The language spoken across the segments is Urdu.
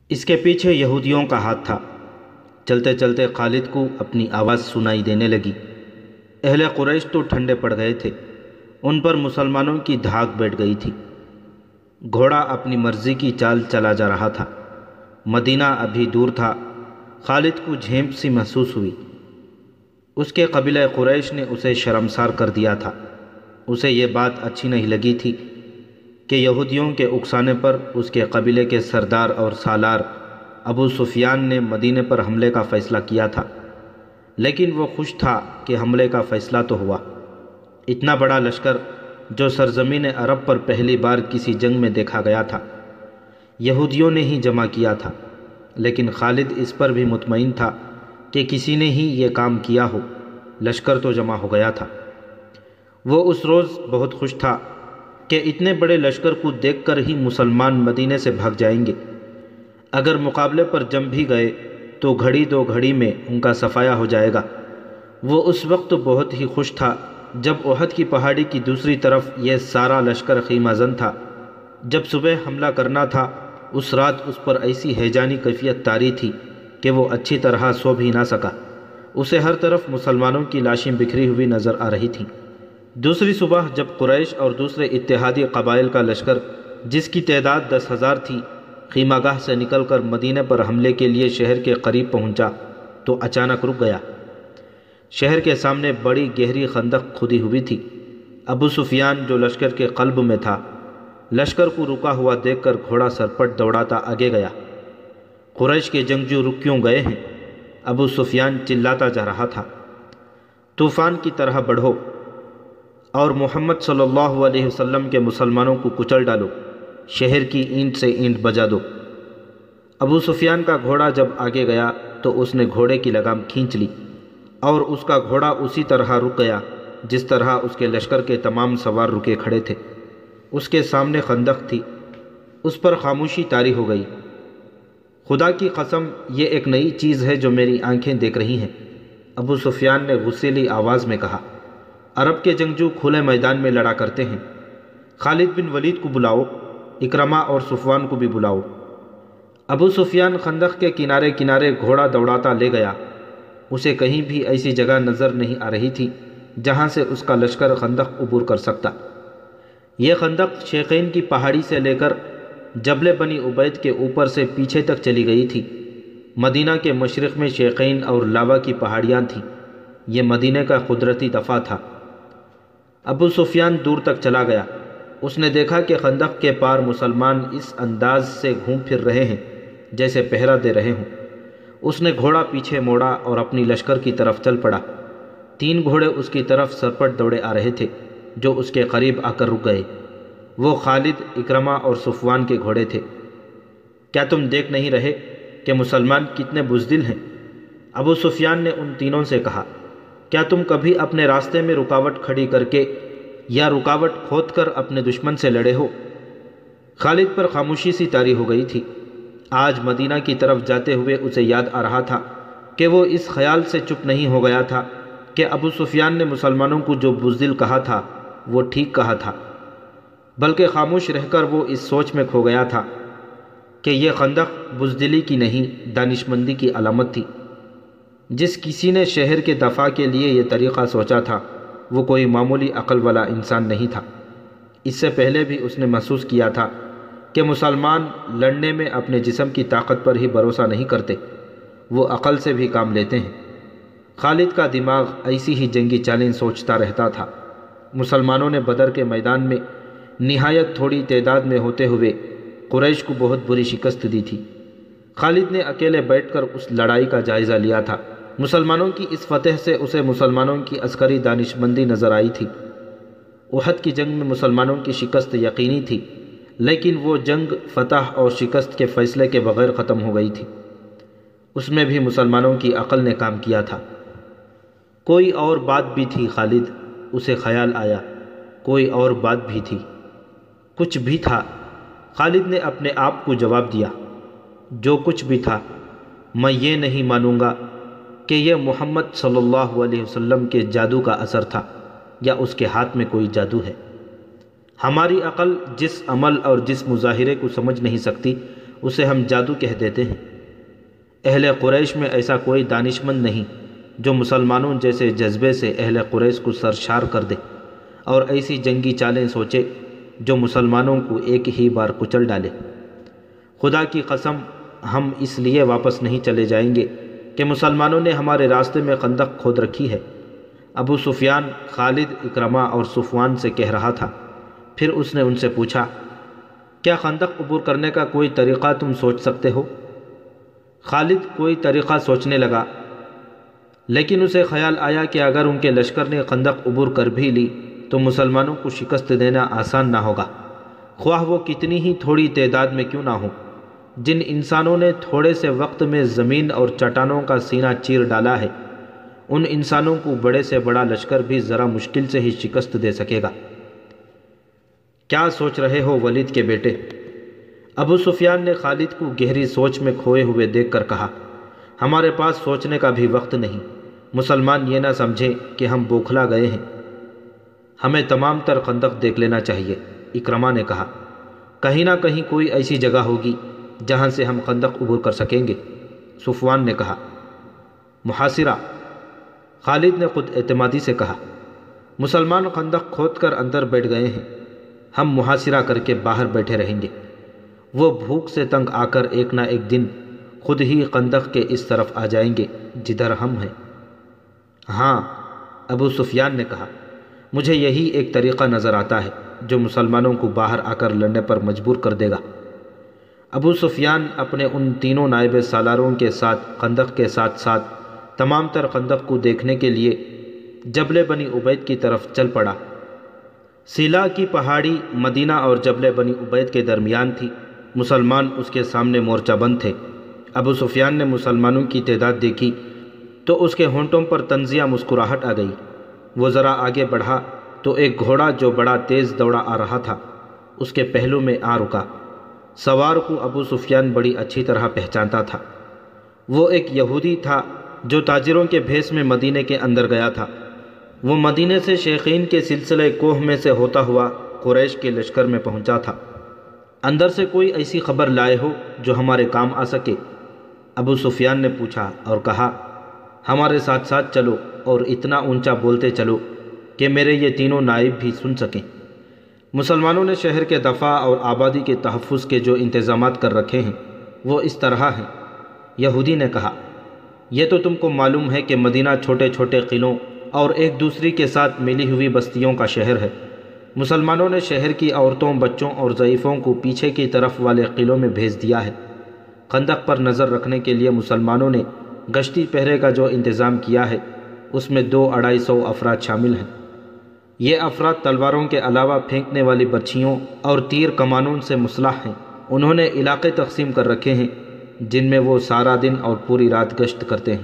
اس کے پیچھے یہودیوں کا ہاتھ تھا۔ چلتے چلتے خالد کو اپنی آواز سنائی دینے لگی۔ اہل قریش تو ٹھنڈے پڑ گئے تھے، ان پر مسلمانوں کی دھاک بیٹھ گئی تھی۔ گھوڑا اپنی مرضی کی چال چلا جا رہا تھا۔ مدینہ ابھی دور تھا۔ خالد کو جھیمپ سی محسوس ہوئی۔ اس کے قبیلہ قریش نے اسے شرمسار کر دیا تھا۔ اسے یہ بات اچھی نہیں لگی تھی کہ یہودیوں کے اکسانے پر اس کے قبیلے کے سردار اور سالار ابو سفیان نے مدینے پر حملے کا فیصلہ کیا تھا، لیکن وہ خوش تھا کہ حملے کا فیصلہ تو ہوا۔ اتنا بڑا لشکر جو سرزمین عرب پر پہلی بار کسی جنگ میں دیکھا گیا تھا، یہودیوں نے ہی جمع کیا تھا، لیکن خالد اس پر بھی مطمئن تھا کہ کسی نے ہی یہ کام کیا ہو۔ لشکر تو جمع ہو گیا تھا۔ وہ اس روز بہت خوش تھا کہ اتنے بڑے لشکر کو دیکھ کر ہی مسلمان مدینے سے بھاگ جائیں گے۔ اگر مقابلے پر جم بھی گئے تو گھڑی دو گھڑی میں ان کا صفایا ہو جائے گا۔ وہ اس وقت بہت ہی خوش تھا جب احد کی پہاڑی کی دوسری طرف یہ سارا لشکر خیمہ زن تھا۔ جب صبح حملہ کرنا تھا، اس رات اس پر ایسی ہیجانی کیفیت طاری تھی کہ وہ اچھی طرح سو بھی نہ سکا۔ اسے ہر طرف مسلمانوں کی لاشیں بکھری ہوئی نظر آ رہی تھیں۔ دوسری صبح جب قریش اور دوسرے اتحادی قبائل کا لشکر، جس کی تعداد 10,000 تھی، خیمہ گاہ سے نکل کر مدینے پر حملے کے لیے شہر کے قریب پہنچا تو اچانک رک گیا۔ شہر کے سامنے بڑی گہری خندق کھودی ہوئی تھی۔ ابو سفیان جو لشکر کے قلب میں تھا، لشکر کو رکا ہوا دیکھ کر گھوڑا سرپٹ دوڑاتا آگے گیا۔ قریش کے جنگجو رک کیوں گئے ہیں؟ ابو سفیان چلاتا جا رہا تھا۔ طوفان کی طرح بڑھو اور محمد صلی اللہ علیہ وسلم کے مسلمانوں کو کچل ڈالو، شہر کی اینٹ سے اینٹ بجا دو۔ ابو سفیان کا گھوڑا جب آگے گیا تو اس نے گھوڑے کی لگام کھینچ لی اور اس کا گھوڑا اسی طرح رک گیا جس طرح اس کے لشکر کے تمام سوار رکے کھڑے تھے۔ اس کے سامنے خندق تھی، اس پر خاموشی طاری ہو گئی۔ خدا کی قسم، یہ ایک نئی چیز ہے جو میری آنکھیں دیکھ رہی ہیں، ابو سفیان نے غصیلی آواز میں کہا۔ عرب کے جنگجو کھلے میدان میں لڑا کرتے ہیں۔ خالد بن ولید کو بلاؤ، اکرمہ اور صفوان کو بھی بلاؤ۔ ابو سفیان خندق کے کنارے کنارے گھوڑا دوڑاتا لے گیا۔ اسے کہیں بھی ایسی جگہ نظر نہیں آ رہی تھی جہاں سے اس کا لشکر خندق عبور کر سکتا۔ یہ خندق شیخین کی پہاڑی سے لے کر جبل بنی عبید کے اوپر سے پیچھے تک چلی گئی تھی۔ مدینہ کے مشرق میں شیخین اور لاوا کی پہاڑیاں تھیں۔ یہ مدینہ کا قدرتی دفاع تھا۔ ابو سفیان دور تک چلا گیا۔ اس نے دیکھا کہ خندق کے پار مسلمان اس انداز سے گھوم پھر رہے ہیں جیسے پہرا دے رہے ہوں۔ اس نے گھوڑا پیچھے موڑا اور اپنی لشکر کی طرف چل پڑا۔ 3 گھوڑے اس کی طرف سرپٹ دوڑے آ رہے تھے جو اس کے قریب آ کر رک گئے۔ وہ خالد، اکرمہ اور صفوان کے گھوڑے تھے۔ کیا تم دیکھ نہیں رہے کہ مسلمان کتنے بزدل ہیں؟ ابو سفیان نے ان تینوں سے کہا۔ کیا تم کبھی اپنے راستے میں رکاوٹ کھڑی کر کے یا رکاوٹ کھود کر اپنے دشمن سے لڑے ہو؟ خالد پر خاموشی سی طاری ہو گئی تھی۔ آج مدینہ کی طرف جاتے ہوئے اسے یاد آ رہا تھا کہ وہ اس خیال سے چپ نہیں ہو گیا تھا کہ ابو سفیان نے مسلمانوں کو جو بزدل کہا تھا وہ ٹھیک کہا تھا، بلکہ خاموش رہ کر وہ اس سوچ میں کھو گیا تھا کہ یہ خندق بزدلی کی نہیں، دانشمندی کی علامت تھی۔ جس کسی نے شہر کے دفاع کے لیے یہ طریقہ سوچا تھا وہ کوئی معمولی عقل والا انسان نہیں تھا۔ اس سے پہلے بھی اس نے محسوس کیا تھا کہ مسلمان لڑنے میں اپنے جسم کی طاقت پر ہی بھروسہ نہیں کرتے، وہ عقل سے بھی کام لیتے ہیں۔ خالد کا دماغ ایسی ہی جنگی چالیں سوچتا رہتا تھا۔ مسلمانوں نے بدر کے میدان میں نہایت تھوڑی تعداد میں ہوتے ہوئے قریش کو بہت بری شکست دی تھی۔ خالد نے اکیلے بیٹھ کر اس لڑائی کا جائزہ لیا تھا۔ مسلمانوں کی اس فتح سے اسے مسلمانوں کی عسکری دانشمندی نظر آئی تھی۔ احد کی جنگ میں مسلمانوں کی شکست یقینی تھی، لیکن وہ جنگ فتح اور شکست کے فیصلے کے بغیر ختم ہو گئی تھی۔ اس میں بھی مسلمانوں کی عقل نے کام کیا تھا۔ کوئی اور بات بھی تھی خالد، اسے خیال آیا، کوئی اور بات بھی تھی، کچھ بھی تھا۔ خالد نے اپنے آپ کو جواب دیا، جو کچھ بھی تھا، میں یہ نہیں مانوں گا کہ یہ محمد صلی اللہ علیہ وسلم کے جادو کا اثر تھا یا اس کے ہاتھ میں کوئی جادو ہے۔ ہماری عقل جس عمل اور جس مظاہرے کو سمجھ نہیں سکتی اسے ہم جادو کہہ دیتے ہیں۔ اہل قریش میں ایسا کوئی دانشمند نہیں جو مسلمانوں جیسے جذبے سے اہل قریش کو سرشار کر دے اور ایسی جنگی چالیں سوچے جو مسلمانوں کو ایک ہی بار کچل ڈالے۔ خدا کی قسم ہم اس لیے واپس نہیں چلے جائیں گے کہ مسلمانوں نے ہمارے راستے میں خندق کھود رکھی ہے۔ ابو سفیان خالد، اکرمہ اور صفوان سے کہہ رہا تھا۔ پھر اس نے ان سے پوچھا، کیا خندق عبور کرنے کا کوئی طریقہ تم سوچ سکتے ہو؟ خالد کوئی طریقہ سوچنے لگا، لیکن اسے خیال آیا کہ اگر ان کے لشکر نے خندق عبور کر بھی لی تو مسلمانوں کو شکست دینا آسان نہ ہوگا، خواہ وہ کتنی ہی تھوڑی تعداد میں کیوں نہ ہو۔ جن انسانوں نے تھوڑے سے وقت میں زمین اور چٹانوں کا سینہ چیر ڈالا ہے، ان انسانوں کو بڑے سے بڑا لشکر بھی ذرا مشکل سے ہی شکست دے سکے گا۔ کیا سوچ رہے ہو ولید کے بیٹے؟ ابو سفیان نے خالد کو گہری سوچ میں کھوئے ہوئے دیکھ کر کہا، ہمارے پاس سوچنے کا بھی وقت نہیں، مسلمان یہ نہ سمجھیں کہ ہم بوکھلا گئے ہیں، ہمیں تمام تر خندق دیکھ لینا چاہیے۔ اکرمہ نے کہا، کہیں نہ کہیں کوئی ایسی جگہ ہوگی جہاں سے ہم خندق عبور کر سکیں گے۔ صفوان نے کہا، محاصرہ۔ خالد نے خود اعتمادی سے کہا، مسلمان خندق کھود کر اندر بیٹھ گئے ہیں، ہم محاصرہ کر کے باہر بیٹھے رہیں گے، وہ بھوک سے تنگ آ کر ایک نہ ایک دن خود ہی خندق کے اس طرف آ جائیں گے جدھر ہم ہیں۔ ہاں، ابو سفیان نے کہا، مجھے یہی ایک طریقہ نظر آتا ہے جو مسلمانوں کو باہر آ کر لڑنے پر مجبور کر دے گا۔ ابو سفیان اپنے ان تینوں نائب سالاروں کے ساتھ خندق کے ساتھ ساتھ تمام تر خندق کو دیکھنے کے لیے جبل بنی عبید کی طرف چل پڑا۔ سیلا کی پہاڑی مدینہ اور جبل بنی عبید کے درمیان تھی، مسلمان اس کے سامنے مورچہ بند تھے۔ ابو سفیان نے مسلمانوں کی تعداد دیکھی تو اس کے ہونٹوں پر طنزیہ مسکراہٹ آ گئی۔ وہ ذرا آگے بڑھا تو ایک گھوڑا جو بڑا تیز دوڑا آ رہا تھا اس کے پہلو میں آ رکا۔ سوار کو ابو سفیان بڑی اچھی طرح پہچانتا تھا، وہ ایک یہودی تھا جو تاجروں کے بھیس میں مدینے کے اندر گیا تھا۔ وہ مدینے سے شیخین کے سلسلہ کوہ میں سے ہوتا ہوا قریش کے لشکر میں پہنچا تھا۔ اندر سے کوئی ایسی خبر لائے ہو جو ہمارے کام آ سکے؟ ابو سفیان نے پوچھا اور کہا، ہمارے ساتھ ساتھ چلو اور اتنا اونچا بولتے چلو کہ میرے یہ تینوں نائب بھی سن سکیں۔ مسلمانوں نے شہر کے دفاع اور آبادی کے تحفظ کے جو انتظامات کر رکھے ہیں وہ اس طرح ہیں۔ یہودی نے کہا، یہ تو تم کو معلوم ہے کہ مدینہ چھوٹے چھوٹے قلعوں اور ایک دوسری کے ساتھ ملی ہوئی بستیوں کا شہر ہے۔ مسلمانوں نے شہر کی عورتوں، بچوں اور ضعیفوں کو پیچھے کی طرف والے قلعوں میں بھیج دیا ہے۔ خندق پر نظر رکھنے کے لیے مسلمانوں نے گشتی پہرے کا جو انتظام کیا ہے اس میں 200-250 افراد شامل ہیں۔ یہ افراد تلواروں کے علاوہ پھینکنے والی برچھیوں اور تیر کمانوں سے مسلح ہیں۔ انہوں نے علاقے تقسیم کر رکھے ہیں جن میں وہ سارا دن اور پوری رات گشت کرتے ہیں۔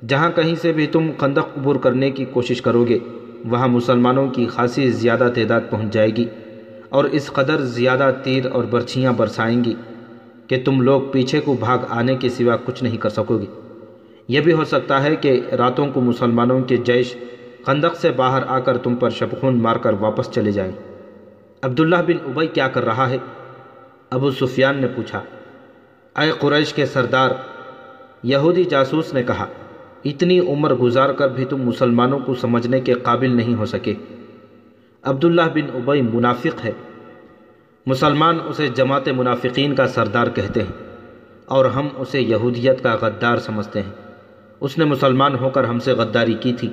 جہاں کہیں سے بھی تم خندق عبور کرنے کی کوشش کرو گے وہاں مسلمانوں کی خاصی زیادہ تعداد پہنچ جائے گی اور اس قدر زیادہ تیر اور برچھیاں برسائیں گی کہ تم لوگ پیچھے کو بھاگ آنے کے سوا کچھ نہیں کر سکو گے۔ یہ بھی ہو سکتا ہے کہ راتوں کو مسلمانوں کے جیش خندق سے باہر آ کر تم پر شبخون مار کر واپس چلے جائیں۔ عبداللہ بن ابی کیا کر رہا ہے؟ ابو سفیان نے پوچھا۔ اے قریش کے سردار، یہودی جاسوس نے کہا، اتنی عمر گزار کر بھی تم مسلمانوں کو سمجھنے کے قابل نہیں ہو سکے۔ عبداللہ بن ابی منافق ہے، مسلمان اسے جماعت منافقین کا سردار کہتے ہیں اور ہم اسے یہودیت کا غدار سمجھتے ہیں۔ اس نے مسلمان ہو کر ہم سے غداری کی تھی،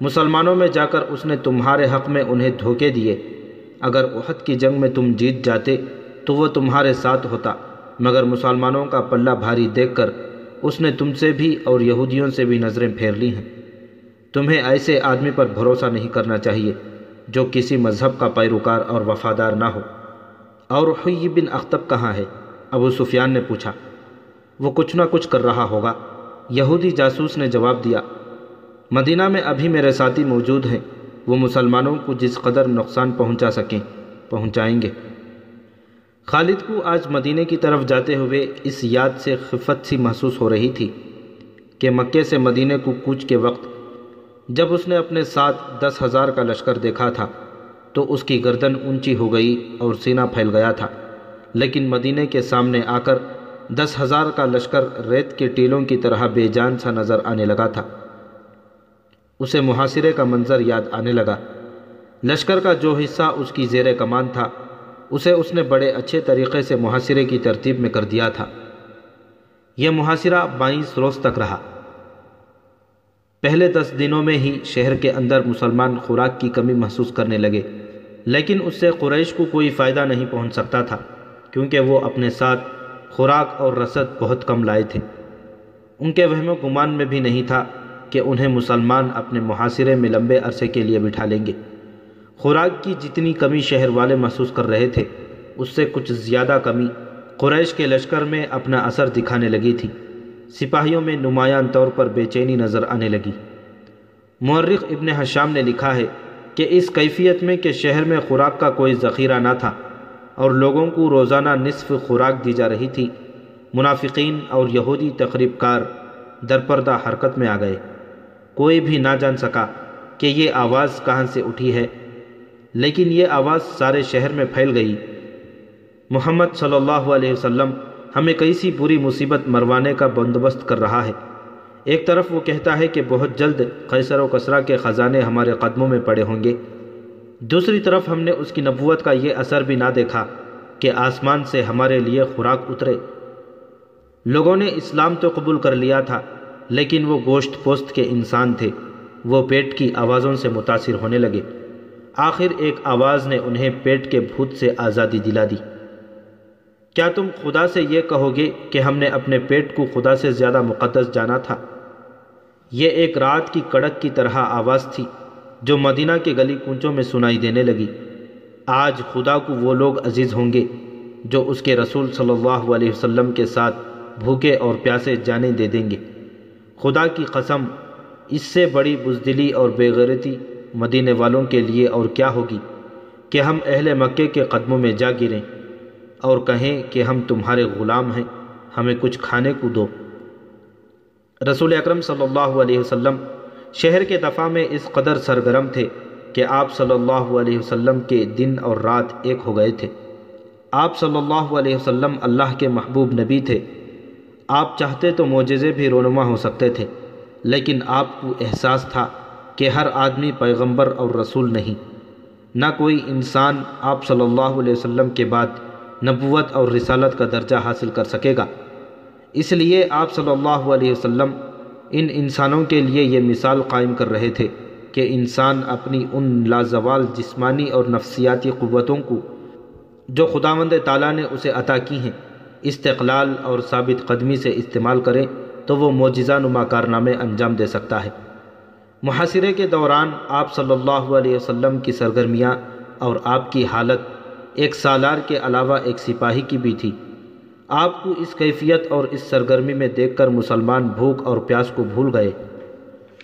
مسلمانوں میں جا کر اس نے تمہارے حق میں انہیں دھوکے دیے۔ اگر احد کی جنگ میں تم جیت جاتے تو وہ تمہارے ساتھ ہوتا، مگر مسلمانوں کا پلہ بھاری دیکھ کر اس نے تم سے بھی اور یہودیوں سے بھی نظریں پھیر لی ہیں۔ تمہیں ایسے آدمی پر بھروسہ نہیں کرنا چاہیے جو کسی مذہب کا پیروکار اور وفادار نہ ہو۔ اور حی بن اخطب کہاں ہے؟ ابو سفیان نے پوچھا۔ وہ کچھ نہ کچھ کر رہا ہوگا، یہودی جاسوس نے جواب دیا۔ مدینہ میں ابھی میرے ساتھی موجود ہیں، وہ مسلمانوں کو جس قدر نقصان پہنچا سکیں پہنچائیں گے۔ خالد کو آج مدینے کی طرف جاتے ہوئے اس یاد سے خفت سی محسوس ہو رہی تھی کہ مکے سے مدینے کو کوچ کے وقت جب اس نے اپنے ساتھ 10,000 کا لشکر دیکھا تھا تو اس کی گردن اونچی ہو گئی اور سینہ پھیل گیا تھا، لیکن مدینے کے سامنے آ کر 10,000 کا لشکر ریت کے ٹیلوں کی طرح بے جان سا نظر آنے لگا تھا۔ اسے محاصرے کا منظر یاد آنے لگا۔ لشکر کا جو حصہ اس کی زیر کمان تھا اسے اس نے بڑے اچھے طریقے سے محاصرے کی ترتیب میں کر دیا تھا۔ یہ محاصرہ 22 روز تک رہا۔ پہلے 10 دنوں میں ہی شہر کے اندر مسلمان خوراک کی کمی محسوس کرنے لگے، لیکن اس سے قریش کو کوئی فائدہ نہیں پہنچ سکتا تھا، کیونکہ وہ اپنے ساتھ خوراک اور رسد بہت کم لائے تھے۔ ان کے وہم و گمان میں بھی نہیں تھا کہ انہیں مسلمان اپنے محاصرے میں لمبے عرصے کے لیے بٹھا لیں گے۔ خوراک کی جتنی کمی شہر والے محسوس کر رہے تھے، اس سے کچھ زیادہ کمی قریش کے لشکر میں اپنا اثر دکھانے لگی تھی۔ سپاہیوں میں نمایاں طور پر بے چینی نظر آنے لگی۔ مورخ ابن ہشام نے لکھا ہے کہ اس کیفیت میں کہ شہر میں خوراک کا کوئی ذخیرہ نہ تھا اور لوگوں کو روزانہ نصف خوراک دی جا رہی تھی، منافقین اور یہودی تخریب کار درپردہ حرکت میں آ گئے۔ کوئی بھی نہ جان سکا کہ یہ آواز کہاں سے اٹھی ہے، لیکن یہ آواز سارے شہر میں پھیل گئی۔ محمد صلی اللہ علیہ وسلم ہمیں کیسی بری مصیبت مروانے کا بندوبست کر رہا ہے۔ ایک طرف وہ کہتا ہے کہ بہت جلد قیصر و کسریٰ کے خزانے ہمارے قدموں میں پڑے ہوں گے، دوسری طرف ہم نے اس کی نبوت کا یہ اثر بھی نہ دیکھا کہ آسمان سے ہمارے لیے خوراک اترے۔ لوگوں نے اسلام تو قبول کر لیا تھا، لیکن وہ گوشت پوست کے انسان تھے، وہ پیٹ کی آوازوں سے متاثر ہونے لگے۔ آخر ایک آواز نے انہیں پیٹ کے بھوت سے آزادی دلا دی۔ کیا تم خدا سے یہ کہو گے کہ ہم نے اپنے پیٹ کو خدا سے زیادہ مقدس جانا تھا؟ یہ ایک رات کی کڑک کی طرح آواز تھی جو مدینہ کے گلی کوچوں میں سنائی دینے لگی۔ آج خدا کو وہ لوگ عزیز ہوں گے جو اس کے رسول صلی اللہ علیہ وسلم کے ساتھ بھوکے اور پیاسے جانیں دے دیں گے۔ خدا کی قسم، اس سے بڑی بزدلی اور بے غیرتی مدینے والوں کے لیے اور کیا ہوگی کہ ہم اہل مکے کے قدموں میں جا گریں اور کہیں کہ ہم تمہارے غلام ہیں، ہمیں کچھ کھانے کو دو۔ رسول اکرم صلی اللہ علیہ وسلم شہر کے دفاع میں اس قدر سرگرم تھے کہ آپ صلی اللہ علیہ وسلم کے دن اور رات ایک ہو گئے تھے۔ آپ صلی اللہ علیہ وسلم اللہ کے محبوب نبی تھے۔ آپ چاہتے تو معجزے بھی رونما ہو سکتے تھے، لیکن آپ کو احساس تھا کہ ہر آدمی پیغمبر اور رسول نہیں، نہ کوئی انسان آپ صلی اللہ علیہ وسلم کے بعد نبوت اور رسالت کا درجہ حاصل کر سکے گا۔ اس لیے آپ صلی اللہ علیہ وسلم ان انسانوں کے لیے یہ مثال قائم کر رہے تھے کہ انسان اپنی ان لازوال جسمانی اور نفسیاتی قوتوں کو جو خداوند تعالیٰ نے اسے عطا کی ہیں استقلال اور ثابت قدمی سے استعمال کرے تو وہ معجزہ نما کارنامے انجام دے سکتا ہے۔ محاصرے کے دوران آپ صلی اللہ علیہ وسلم کی سرگرمیاں اور آپ کی حالت ایک سالار کے علاوہ ایک سپاہی کی بھی تھی۔ آپ کو اس کیفیت اور اس سرگرمی میں دیکھ کر مسلمان بھوک اور پیاس کو بھول گئے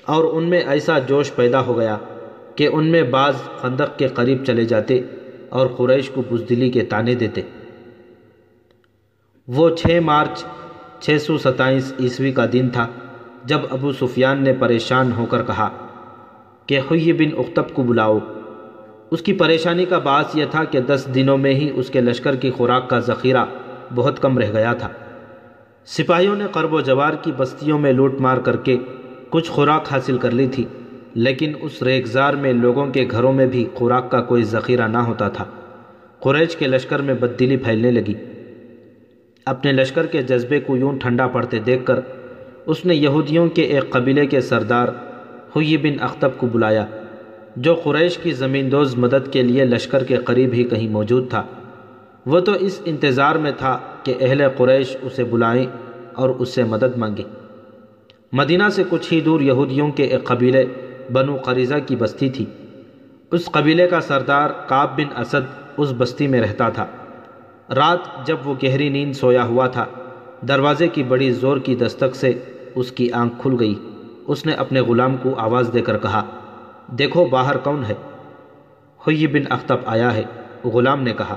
اور ان میں ایسا جوش پیدا ہو گیا کہ ان میں بعض خندق کے قریب چلے جاتے اور قریش کو بزدلی کے طعنے دیتے۔ وہ 6 مارچ 627 عیسوی کا دن تھا جب ابو سفیان نے پریشان ہو کر کہا کہ حیی بن اخطب کو بلاؤ۔ اس کی پریشانی کا باعث یہ تھا کہ 10 دنوں میں ہی اس کے لشکر کی خوراک کا ذخیرہ بہت کم رہ گیا تھا۔ سپاہیوں نے قرب و جوار کی بستیوں میں لوٹ مار کر کے کچھ خوراک حاصل کر لی تھی، لیکن اس ریگزار میں لوگوں کے گھروں میں بھی خوراک کا کوئی ذخیرہ نہ ہوتا تھا۔ قریش کے لشکر میں بددلی پھیلنے لگی۔ اپنے لشکر کے جذبے کو یوں ٹھنڈا پڑتے دیکھ کر اس نے یہودیوں کے ایک قبیلے کے سردار حیی بن اخطب کو بلایا، جو قریش کی زمین دوز مدد کے لیے لشکر کے قریب ہی کہیں موجود تھا۔ وہ تو اس انتظار میں تھا کہ اہل قریش اسے بلائیں اور اس سے مدد مانگیں۔ مدینہ سے کچھ ہی دور یہودیوں کے ایک قبیلے بنو قریظہ کی بستی تھی۔ اس قبیلے کا سردار کعب بن اسد اس بستی میں رہتا تھا۔ رات جب وہ گہری نیند سویا ہوا تھا، دروازے کی بڑی زور کی دستک سے اس کی آنکھ کھل گئی۔ اس نے اپنے غلام کو آواز دے کر کہا، دیکھو باہر کون ہے؟ حیی بن اخطب آیا ہے، غلام نے کہا۔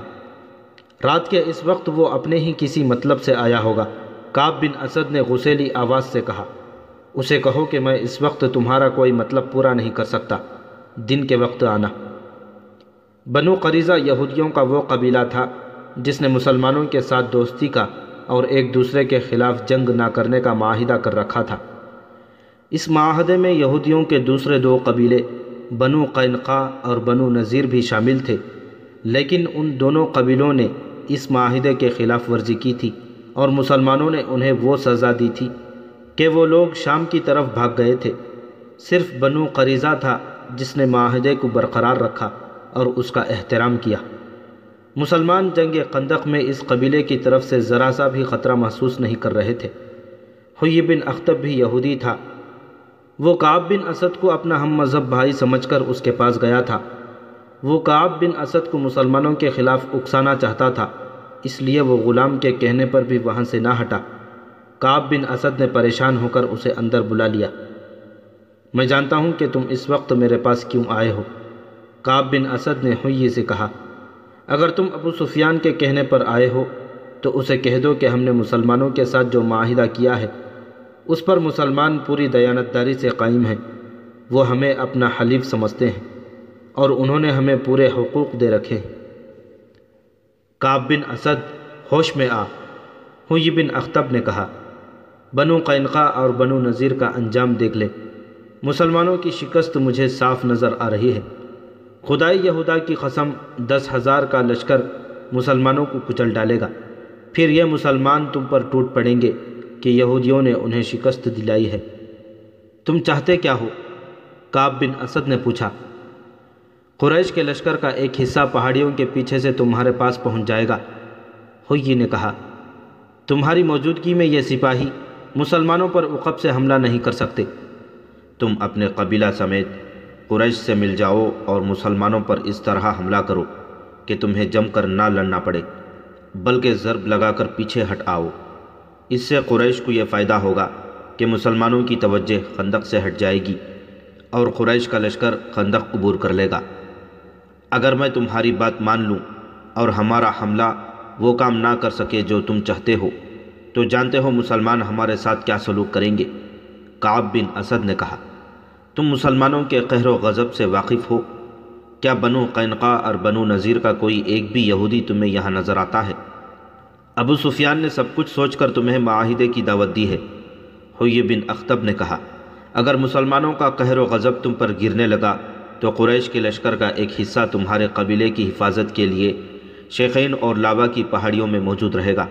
رات کے اس وقت وہ اپنے ہی کسی مطلب سے آیا ہوگا۔ کعب بن اسد نے غسیلی آواز سے کہا، اسے کہو کہ میں اس وقت تمہارا کوئی مطلب پورا نہیں کر سکتا، دن کے وقت آنا۔ بنو قریظہ یہودیوں کا وہ قبیلہ تھا جس نے مسلمانوں کے ساتھ دوستی کا اور ایک دوسرے کے خلاف جنگ نہ کرنے کا معاہدہ کر رکھا تھا۔ اس معاہدے میں یہودیوں کے دوسرے دو قبیلے بنو قینقاع اور بنو نذیر بھی شامل تھے، لیکن ان دونوں قبیلوں نے اس معاہدے کے خلاف ورزی کی تھی اور مسلمانوں نے انہیں وہ سزا دی تھی کہ وہ لوگ شام کی طرف بھاگ گئے تھے۔ صرف بنو قریظہ تھا جس نے معاہدے کو برقرار رکھا اور اس کا احترام کیا۔ مسلمان جنگ خندق میں اس قبیلے کی طرف سے ذرا سا بھی خطرہ محسوس نہیں کر رہے تھے۔ حیy بن اخطب بھی یہودی تھا۔ وہ کعب بن اسد کو اپنا ہم مذہب بھائی سمجھ کر اس کے پاس گیا تھا۔ وہ کعب بن اسد کو مسلمانوں کے خلاف اکسانا چاہتا تھا، اس لیے وہ غلام کے کہنے پر بھی وہاں سے نہ ہٹا۔ کعب بن اسد نے پریشان ہو کر اسے اندر بلا لیا۔ میں جانتا ہوں کہ تم اس وقت میرے پاس کیوں آئے ہو، کعب بن اسد نے حیy سے کہا۔ اگر تم ابو سفیان کے کہنے پر آئے ہو تو اسے کہہ دو کہ ہم نے مسلمانوں کے ساتھ جو معاہدہ کیا ہے اس پر مسلمان پوری دیانتداری سے قائم ہیں۔ وہ ہمیں اپنا حلیف سمجھتے ہیں اور انہوں نے ہمیں پورے حقوق دے رکھے ہیں۔ کعب بن اسد ہوش میں آ، حیy بن اخطب نے کہا، بنو قینقاع اور بنو نذیر کا انجام دیکھ لے۔ مسلمانوں کی شکست مجھے صاف نظر آ رہی ہے۔ خدائے یہودا کی قسم 10,000 کا لشکر مسلمانوں کو کچل ڈالے گا، پھر یہ مسلمان تم پر ٹوٹ پڑیں گے کہ یہودیوں نے انہیں شکست دلائی ہے۔ تم چاہتے کیا ہو؟ کعب بن اسد نے پوچھا۔ قریش کے لشکر کا ایک حصہ پہاڑیوں کے پیچھے سے تمہارے پاس پہنچ جائے گا، حیy نے کہا۔ تمہاری موجودگی میں یہ سپاہی مسلمانوں پر عقب سے حملہ نہیں کر سکتے۔ تم اپنے قبیلہ سمیت قریش سے مل جاؤ اور مسلمانوں پر اس طرح حملہ کرو کہ تمہیں جم کر نہ لڑنا پڑے، بلکہ ضرب لگا کر پیچھے ہٹ آؤ۔ اس سے قریش کو یہ فائدہ ہوگا کہ مسلمانوں کی توجہ خندق سے ہٹ جائے گی اور قریش کا لشکر خندق عبور کر لے گا۔ اگر میں تمہاری بات مان لوں اور ہمارا حملہ وہ کام نہ کر سکے جو تم چاہتے ہو تو جانتے ہو مسلمان ہمارے ساتھ کیا سلوک کریں گے، کعب بن اسد نے کہا۔ تم مسلمانوں کے قہر و غضب سے واقف ہو؟ کیا بنو قینقاع اور بنو نذیر کا کوئی ایک بھی یہودی تمہیں یہاں نظر آتا ہے؟ ابو سفیان نے سب کچھ سوچ کر تمہیں معاہدے کی دعوت دی ہے، حیy بن اخطب نے کہا۔ اگر مسلمانوں کا قہر و غضب تم پر گرنے لگا تو قریش کے لشکر کا ایک حصہ تمہارے قبیلے کی حفاظت کے لیے شیخین اور لاوا کی پہاڑیوں میں موجود رہے گا۔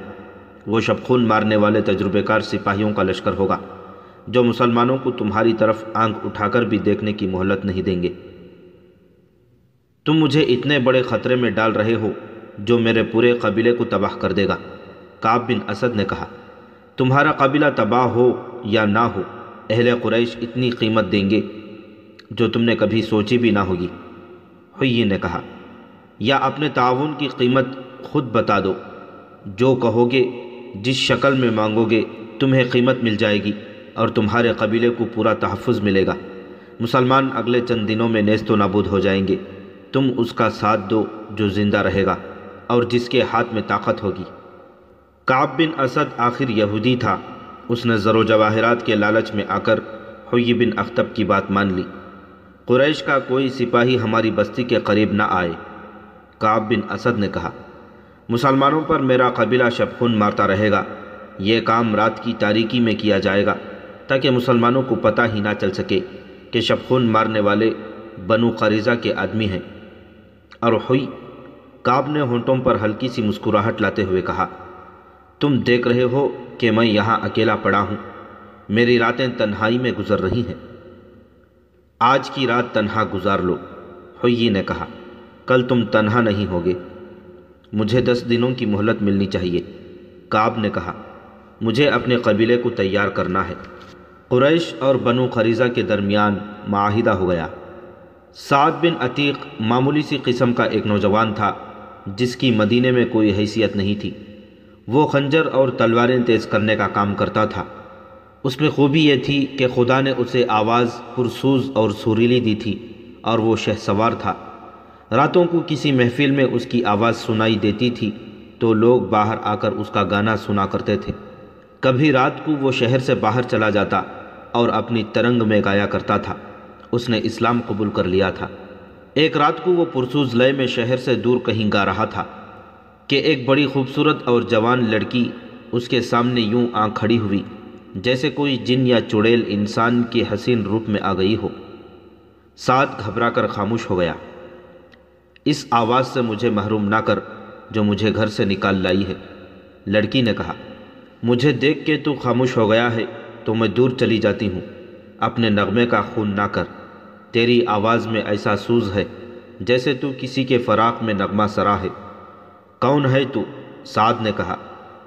وہ شبخون مارنے والے تجربے کار سپاہیوں کا لشکر ہوگا جو مسلمانوں کو تمہاری طرف آنکھ اٹھا کر بھی دیکھنے کی مہلت نہیں دیں گے۔ تم مجھے اتنے بڑے خطرے میں ڈال رہے ہو جو میرے پورے قبیلے کو تباہ کر دے گا، کعب بن اسد نے کہا۔ تمہارا قبیلہ تباہ ہو یا نہ ہو، اہل قریش اتنی قیمت دیں گے جو تم نے کبھی سوچی بھی نہ ہوگی، حیy نے کہا۔ یا اپنے تعاون کی قیمت خود بتا دو، جو کہو گے، جس شکل میں مانگو گے تمہیں قیمت مل جائے گی اور تمہارے قبیلے کو پورا تحفظ ملے گا۔ مسلمان اگلے چند دنوں میں نیست و نابود ہو جائیں گے، تم اس کا ساتھ دو جو زندہ رہے گا اور جس کے ہاتھ میں طاقت ہوگی۔ کعب بن اسد آخر یہودی تھا، اس نے زر و جواہرات کے لالچ میں آ کر حیy بن اخطب کی بات مان لی۔ قریش کا کوئی سپاہی ہماری بستی کے قریب نہ آئے، کعب بن اسد نے کہا۔ مسلمانوں پر میرا قبیلہ شبخون مارتا رہے گا۔ یہ کام رات کی تاریکی میں کیا جائے گا تاکہ مسلمانوں کو پتہ ہی نہ چل سکے کہ شبخون مارنے والے بنو قریظہ کے آدمی ہیں۔ اور حیy، کعب نے ہونٹوں پر ہلکی سی مسکراہٹ لاتے ہوئے کہا، تم دیکھ رہے ہو کہ میں یہاں اکیلا پڑا ہوں، میری راتیں تنہائی میں گزر رہی ہیں۔ آج کی رات تنہا گزار لو، حیy نے کہا، کل تم تنہا نہیں ہوگے۔ مجھے 10 دنوں کی مہلت ملنی چاہیے، کعب نے کہا۔ مجھے اپنے قبیلے کو تیار کرنا ہے۔ قریش اور بنو قریظہ کے درمیان معاہدہ ہو گیا۔ سعد بن عتیق معمولی سی قسم کا ایک نوجوان تھا جس کی مدینے میں کوئی حیثیت نہیں تھی۔ وہ خنجر اور تلواریں تیز کرنے کا کام کرتا تھا۔ اس میں خوبی یہ تھی کہ خدا نے اسے آواز پرسوز اور سریلی دی تھی اور وہ شہسوار تھا۔ راتوں کو کسی محفل میں اس کی آواز سنائی دیتی تھی تو لوگ باہر آ کر اس کا گانا سنا کرتے تھے۔ کبھی رات کو وہ شہر سے باہر چلا جاتا اور اپنی ترنگ میں گایا کرتا تھا۔ اس نے اسلام قبول کر لیا تھا۔ ایک رات کو وہ پرسوز لے میں شہر سے دور کہیں گا رہا تھا۔ کہ ایک بڑی خوبصورت اور جوان لڑکی اس کے سامنے یوں آنکھ کھڑی ہوئی جیسے کوئی جن یا چڑیل انسان کے حسین روپ میں آ گئی ہو۔ سعد گھبرا کر خاموش ہو گیا۔ اس آواز سے مجھے محروم نہ کر جو مجھے گھر سے نکال لائی ہے، لڑکی نے کہا۔ مجھے دیکھ کے تو خاموش ہو گیا ہے تو میں دور چلی جاتی ہوں۔ اپنے نغمے کا خون نہ کر، تیری آواز میں ایسا سوز ہے جیسے تو کسی کے فراق میں نغمہ سرا ہے۔ کون ہے تو؟ سعد نے کہا۔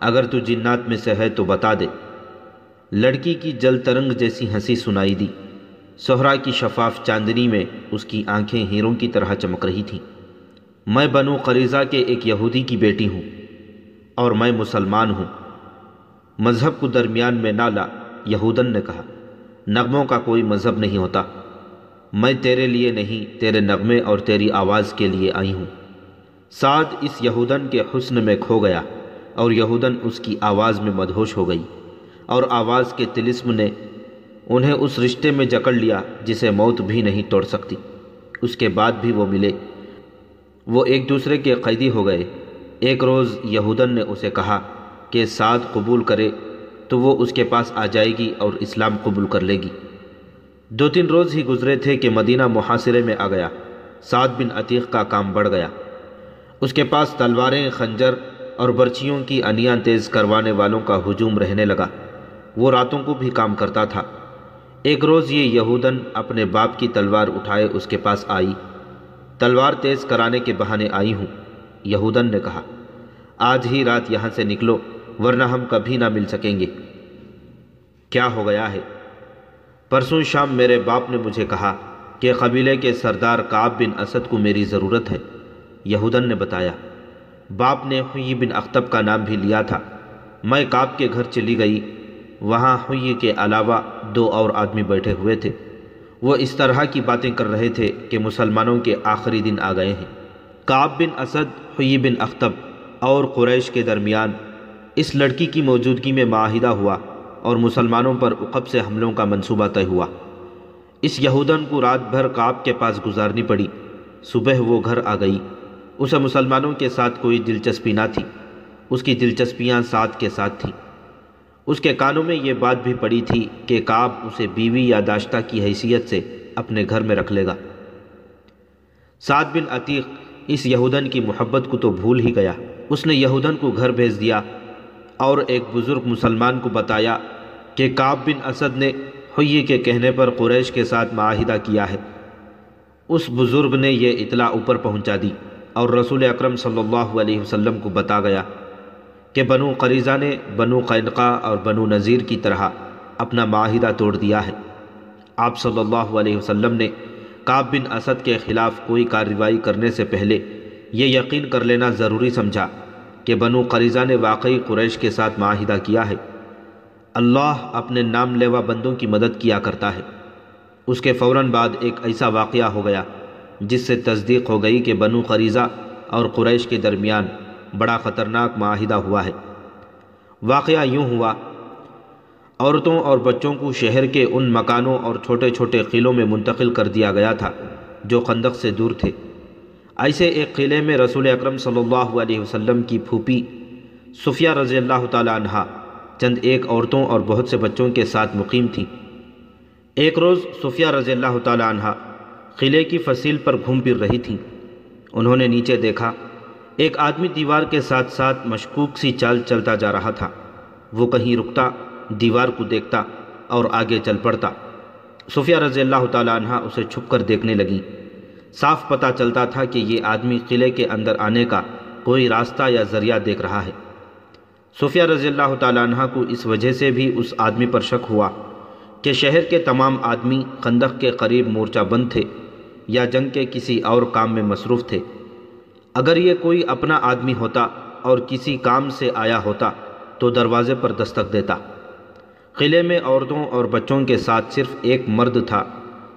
اگر تو جنات میں سے ہے تو بتا دے۔ لڑکی کی جل ترنگ جیسی ہنسی سنائی دی۔ صحرا کی شفاف چاندنی میں اس کی آنکھیں ہیروں کی طرح چمک رہی تھیں۔ میں بنو قریظہ کے ایک یہودی کی بیٹی ہوں اور میں مسلمان ہوں۔ مذہب کو درمیان میں نہ لا، یہودن نے کہا۔ نغموں کا کوئی مذہب نہیں ہوتا۔ میں تیرے لیے نہیں، تیرے نغمے اور تیری آواز کے لیے آئی ہوں۔ سعد اس یہودن کے حسن میں کھو گیا اور یہودن اس کی آواز میں مدہوش ہو گئی، اور آواز کے طلسم نے انہیں اس رشتے میں جکڑ لیا جسے موت بھی نہیں توڑ سکتی۔ اس کے بعد بھی وہ ملے، وہ ایک دوسرے کے قیدی ہو گئے۔ ایک روز یہودن نے اسے کہا کہ سعد قبول کرے تو وہ اس کے پاس آ جائے گی اور اسلام قبول کر لے گی۔ 2-3 روز ہی گزرے تھے کہ مدینہ محاصرے میں آ گیا۔ سعد بن عتیق کا کام بڑھ گیا۔ اس کے پاس تلواریں، خنجر اور برچیوں کی انیاں تیز کروانے والوں کا ہجوم رہنے لگا۔ وہ راتوں کو بھی کام کرتا تھا۔ ایک روز یہ یہودن اپنے باپ کی تلوار اٹھائے اس کے پاس آئی۔ تلوار تیز کرانے کے بہانے آئی ہوں، یہودن نے کہا۔ آج ہی رات یہاں سے نکلو ورنہ ہم کبھی نہ مل سکیں گے۔ کیا ہو گیا ہے؟ پرسوں شام میرے باپ نے مجھے کہا کہ قبیلے کے سردار کعب بن اسد کو میری ضرورت ہے، یہودن نے بتایا۔ باپ نے حیی بن اخطب کا نام بھی لیا تھا۔ میں کعب کے گھر چلی گئی۔ وہاں حیی کے علاوہ 2 اور آدمی بیٹھے ہوئے تھے۔ وہ اس طرح کی باتیں کر رہے تھے کہ مسلمانوں کے آخری دن آ گئے ہیں۔ کعب بن اسد، حیی بن اخطب اور قریش کے درمیان اس لڑکی کی موجودگی میں معاہدہ ہوا اور مسلمانوں پر عقب سے حملوں کا منصوبہ طے ہوا۔ اس یہودن کو رات بھر کعب کے پاس گزارنی پڑی۔ صبح وہ گھر آ گئی۔ اسے مسلمانوں کے ساتھ کوئی دلچسپی نہ تھی۔ اس کی دلچسپیاں سعد کے ساتھ تھیں۔ اس کے کانوں میں یہ بات بھی پڑی تھی کہ کعب اسے بیوی یا داشتہ کی حیثیت سے اپنے گھر میں رکھ لے گا۔ سعد بن عتیق اس یہودن کی محبت کو تو بھول ہی گیا۔ اس نے یہودن کو گھر بھیج دیا اور ایک بزرگ مسلمان کو بتایا کہ کعب بن اسد نے حیی کے کہنے پر قریش کے ساتھ معاہدہ کیا ہے۔ اس بزرگ نے یہ اطلاع اوپر پہنچا دی اور رسول اکرم صلی اللہ علیہ وسلم کو بتا گیا کہ بنو قریظہ نے بنو قینقاع اور بنو نذیر کی طرح اپنا معاہدہ توڑ دیا ہے۔ آپ صلی اللہ علیہ وسلم نے کعب بن اسد کے خلاف کوئی کارروائی کرنے سے پہلے یہ یقین کر لینا ضروری سمجھا کہ بنو قریظہ نے واقعی قریش کے ساتھ معاہدہ کیا ہے۔ اللہ اپنے نام لیوا بندوں کی مدد کیا کرتا ہے۔ اس کے فوراً بعد ایک ایسا واقعہ ہو گیا جس سے تصدیق ہو گئی کہ بنو قریظہ اور قریش کے درمیان بڑا خطرناک معاہدہ ہوا ہے۔ واقعہ یوں ہوا، عورتوں اور بچوں کو شہر کے ان مکانوں اور چھوٹے چھوٹے قلعوں میں منتقل کر دیا گیا تھا جو خندق سے دور تھے۔ ایسے ایک قلعے میں رسول اکرم صلی اللہ علیہ وسلم کی پھوپھی صفیہ رضی اللہ تعالی عنہا چند ایک عورتوں اور بہت سے بچوں کے ساتھ مقیم تھی۔ ایک روز صفیہ رضی اللہ تعالی عنہا قلعے کی فصیل پر گھوم پھر رہی تھیں۔ انہوں نے نیچے دیکھا، ایک آدمی دیوار کے ساتھ ساتھ مشکوک سی چال چلتا جا رہا تھا۔ وہ کہیں رکتا، دیوار کو دیکھتا اور آگے چل پڑتا۔ صفیہ رضی اللہ تعالی عنہا اسے چھپ کر دیکھنے لگیں۔ صاف پتہ چلتا تھا کہ یہ آدمی قلعے کے اندر آنے کا کوئی راستہ یا ذریعہ دیکھ رہا ہے۔ صفیہ رضی اللہ تعالی عنہا کو اس وجہ سے بھی اس آدمی پر شک ہوا کہ شہر کے تمام آدمی خندق کے قریب مورچہ بند تھے یا جنگ کے کسی اور کام میں مصروف تھے۔ اگر یہ کوئی اپنا آدمی ہوتا اور کسی کام سے آیا ہوتا تو دروازے پر دستک دیتا۔ قلعے میں عورتوں اور بچوں کے ساتھ صرف ایک مرد تھا۔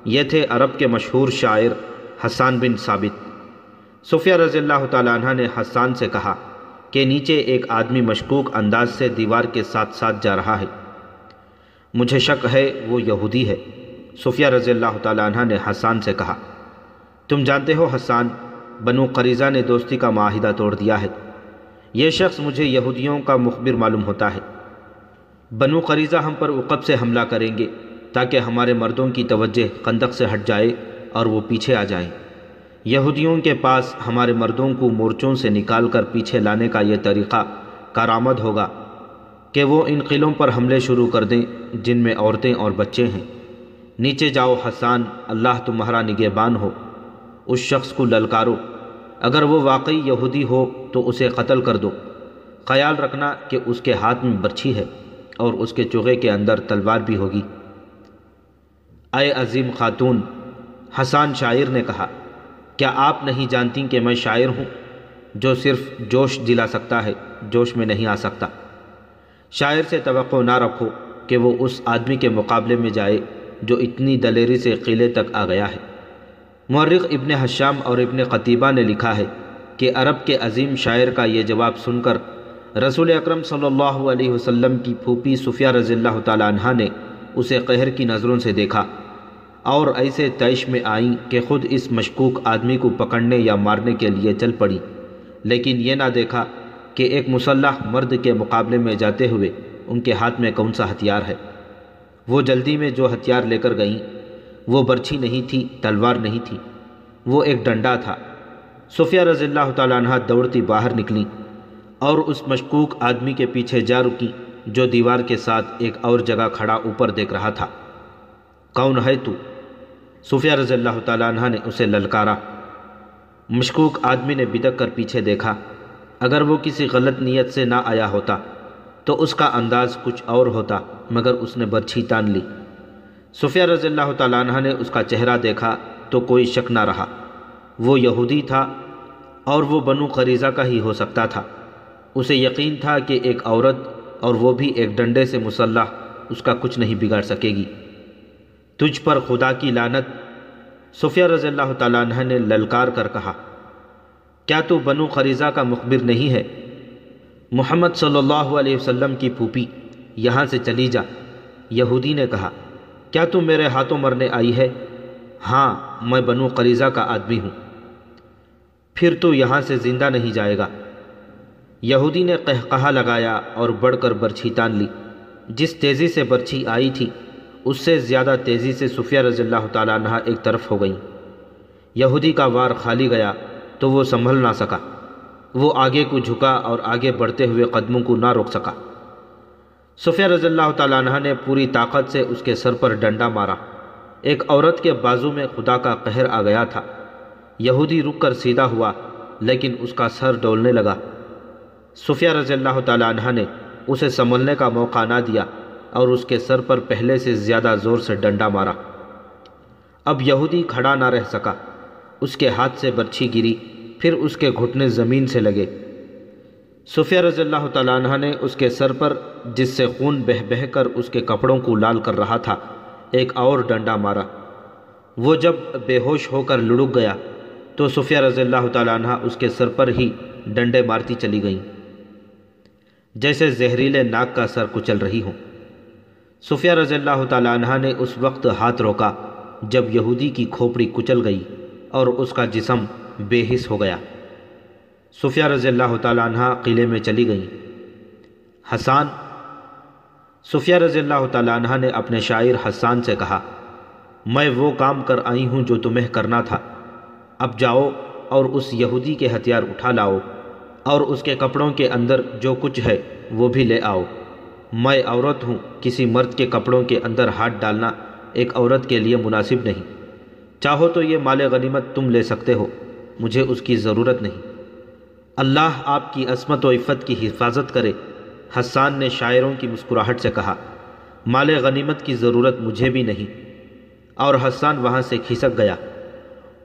یہ تھے عرب کے مشہور شاعر حسان بن ثابت۔ صفیہ رضی اللہ تعالیٰ عنہ نے حسان سے کہا کہ نیچے ایک آدمی مشکوک انداز سے دیوار کے ساتھ ساتھ جا رہا ہے، مجھے شک ہے وہ یہودی ہے۔ صفیہ رضی اللہ تعالیٰ عنہ نے حسان سے کہا، تم جانتے ہو حسان، بنو قریظہ نے دوستی کا معاہدہ توڑ دیا ہے۔ یہ شخص مجھے یہودیوں کا مخبر معلوم ہوتا ہے۔ بنو قریظہ ہم پر عقب سے حملہ کریں گے تاکہ ہمارے مردوں کی توجہ خندق سے ہٹ جائے اور وہ پیچھے آ جائیں۔ یہودیوں کے پاس ہمارے مردوں کو مورچوں سے نکال کر پیچھے لانے کا یہ طریقہ کارآمد ہوگا کہ وہ ان قلعوں پر حملے شروع کر دیں جن میں عورتیں اور بچے ہیں۔ نیچے جاؤ حسان، اللہ تمہارا نگہبان ہو۔ اس شخص کو للکارو، اگر وہ واقعی یہودی ہو تو اسے قتل کر دو۔ خیال رکھنا کہ اس کے ہاتھ میں برچھی ہے اور اس کے چوغے کے اندر تلوار بھی ہوگی۔ اے عظیم خاتون، حسان شاعر نے کہا، کیا آپ نہیں جانتی کہ میں شاعر ہوں جو صرف جوش دلا سکتا ہے، جوش میں نہیں آ سکتا۔ شاعر سے توقع نہ رکھو کہ وہ اس آدمی کے مقابلے میں جائے جو اتنی دلیری سے قلعے تک آ گیا ہے۔ مورخ ابن حشام اور ابن قتیبہ نے لکھا ہے کہ عرب کے عظیم شاعر کا یہ جواب سن کر رسول اکرم صلی اللہ علیہ وسلم کی پھوپھی صفیہ رضی اللہ تعالی عنہا نے اسے قہر کی نظروں سے دیکھا اور ایسے طیش میں آئیں کہ خود اس مشکوک آدمی کو پکڑنے یا مارنے کے لیے چل پڑی، لیکن یہ نہ دیکھا کہ ایک مسلح مرد کے مقابلے میں جاتے ہوئے ان کے ہاتھ میں کون سا ہتھیار ہے۔ وہ جلدی میں جو ہتھیار لے کر گئیں وہ برچھی نہیں تھی، تلوار نہیں تھی، وہ ایک ڈنڈا تھا۔ صفیہ رضی اللہ تعالیٰ عنہ دوڑتی باہر نکلیں اور اس مشکوک آدمی کے پیچھے جا رکی جو دیوار کے ساتھ ایک اور جگہ کھڑا اوپر دیکھ رہا تھا۔ کون ہے تو؟ صفیہ رضی اللہ تعالیٰ عنہ نے اسے للکارا۔ مشکوک آدمی نے بدک کر پیچھے دیکھا۔ اگر وہ کسی غلط نیت سے نہ آیا ہوتا تو اس کا انداز کچھ اور ہوتا، مگر اس نے برچھی تان لی۔ صفیہ رضی اللہ تعالیٰ عنہ نے اس کا چہرہ دیکھا تو کوئی شک نہ رہا، وہ یہودی تھا اور وہ بنو قریظہ کا ہی ہو سکتا تھا۔ اسے یقین تھا کہ ایک عورت اور وہ بھی ایک ڈنڈے سے مسلح اس کا کچھ نہیں بگاڑ سکے گی۔ تجھ پر خدا کی لعنت، صفیہ رضی اللہ تعالیٰ عنہ نے للکار کر کہا، کیا تو بنو قریظہ کا مخبر نہیں ہے؟ محمد صلی اللہ علیہ وسلم کی پھوپھی، یہاں سے چلی جا۔ یہودی نے کہا، کیا تو میرے ہاتھوں مرنے آئی ہے؟ ہاں، میں بنو قریظہ کا آدمی ہوں۔ پھر تو یہاں سے زندہ نہیں جائے گا۔ یہودی نے قہقہا لگایا اور بڑھ کر برچھی تان لی۔ جس تیزی سے برچھی آئی تھی اس سے زیادہ تیزی سے صفیہ رضی اللہ تعالیٰ عنہ ایک طرف ہو گئیں۔ یہودی کا وار خالی گیا تو وہ سنبھل نہ سکا، وہ آگے کو جھکا اور آگے بڑھتے ہوئے قدموں کو نہ روک سکا۔ صفیہ رضی اللہ تعالیٰ عنہ نے پوری طاقت سے اس کے سر پر ڈنڈا مارا۔ ایک عورت کے بازو میں خدا کا قہر آ گیا تھا۔ یہودی رک کر سیدھا ہوا لیکن اس کا سر ڈولنے لگا۔ صفیہ رضی اللہ تعالیٰ عنہ نے اسے سنبھلنے کا موقع نہ دیا اور اس کے سر پر پہلے سے زیادہ زور سے ڈنڈا مارا۔ اب یہودی کھڑا نہ رہ سکا، اس کے ہاتھ سے برچھی گری، پھر اس کے گھٹنے زمین سے لگے۔ صفیہ رضی اللہ تعالیٰ عنہ نے اس کے سر پر، جس سے خون بہہ بہہ کر اس کے کپڑوں کو لال کر رہا تھا، ایک اور ڈنڈا مارا۔ وہ جب بے ہوش ہو کر لڑک گیا تو صفیہ رضی اللہ تعالیٰ عنہ اس کے سر پر ہی ڈنڈے مارتی چلی گئیں جیسے زہریلے ناگ کا سر کچل رہی ہوں۔ صفیہ رضی اللہ تعالیٰ عنہ نے اس وقت ہاتھ روکا جب یہودی کی کھوپڑی کچل گئی اور اس کا جسم بے حس ہو گیا۔ صفیہ رضی اللہ تعالیٰ عنہ قلعے میں چلی گئیں۔ حسان، صفیہ رضی اللہ تعالیٰ عنہ نے اپنے شاعر حسان سے کہا، میں وہ کام کر آئی ہوں جو تمہیں کرنا تھا، اب جاؤ اور اس یہودی کے ہتھیار اٹھا لاؤ اور اس کے کپڑوں کے اندر جو کچھ ہے وہ بھی لے آؤ۔ میں عورت ہوں، کسی مرد کے کپڑوں کے اندر ہاتھ ڈالنا ایک عورت کے لیے مناسب نہیں۔ چاہو تو یہ مال غنیمت تم لے سکتے ہو، مجھے اس کی ضرورت نہیں۔ اللہ آپ کی عصمت و عفت کی حفاظت کرے، حسان نے شاعروں کی مسکراہٹ سے کہا، مال غنیمت کی ضرورت مجھے بھی نہیں، اور حسان وہاں سے کھسک گیا۔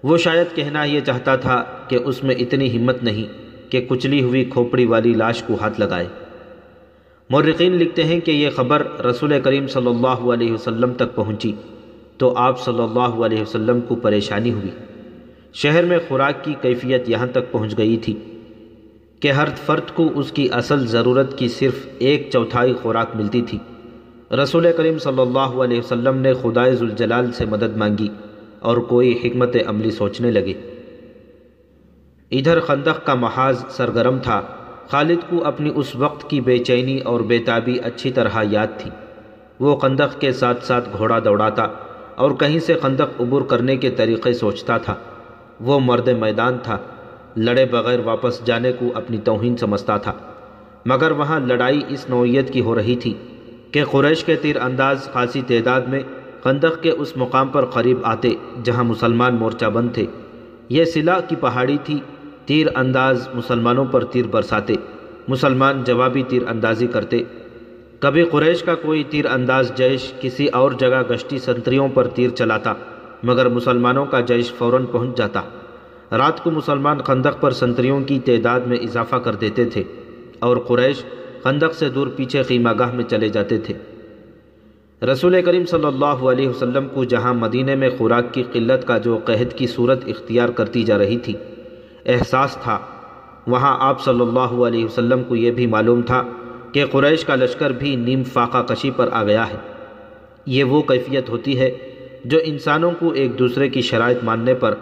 وہ شاید کہنا یہ چاہتا تھا کہ اس میں اتنی ہمت نہیں کہ کچلی ہوئی کھوپڑی والی لاش کو ہاتھ لگائے۔ مورخین لکھتے ہیں کہ یہ خبر رسول کریم صلی اللہ علیہ وسلم تک پہنچی تو آپ صلی اللہ علیہ وسلم کو پریشانی ہوئی۔ شہر میں خوراک کی کیفیت یہاں تک پہنچ گئی تھی کہ ہر فرد کو اس کی اصل ضرورت کی صرف 1/4 خوراک ملتی تھی۔ رسول کریم صلی اللہ علیہ وسلم نے خدائے ذوالجلال سے مدد مانگی اور کوئی حکمت عملی سوچنے لگے۔ ادھر خندق کا محاذ سرگرم تھا خالد کو اپنی اس وقت کی بے چینی اور بے تابی اچھی طرح یاد تھی۔ وہ خندق کے ساتھ ساتھ گھوڑا دوڑاتا اور کہیں سے خندق عبور کرنے کے طریقے سوچتا تھا۔ وہ مرد میدان تھا، لڑے بغیر واپس جانے کو اپنی توہین سمجھتا تھا، مگر وہاں لڑائی اس نوعیت کی ہو رہی تھی کہ قریش کے تیر انداز خاصی تعداد میں خندق کے اس مقام پر قریب آتے جہاں مسلمان مورچہ بند تھے۔ یہ سلا کی پہاڑی تھی، تیر انداز مسلمانوں پر تیر برساتے، مسلمان جوابی تیر اندازی کرتے۔ کبھی قریش کا کوئی تیر انداز جیش کسی اور جگہ گشتی سنتریوں پر تیر چلاتا، مگر مسلمانوں کا جیش فوراً پہنچ جاتا۔ رات کو مسلمان خندق پر سنتریوں کی تعداد میں اضافہ کر دیتے تھے اور قریش خندق سے دور پیچھے خیمہ گاہ میں چلے جاتے تھے۔ رسول کریم صلی اللہ علیہ وسلم کو جہاں مدینے میں خوراک کی قلت کا جو قحط کی صورت اختیار کرتی جا رہی تھی احساس تھا، وہاں آپ صلی اللہ علیہ وسلم کو یہ بھی معلوم تھا کہ قریش کا لشکر بھی نیم فاقہ کشی پر آ گیا ہے۔ یہ وہ کیفیت ہوتی ہے جو انسانوں کو ایک دوسرے کی شرائط ماننے پر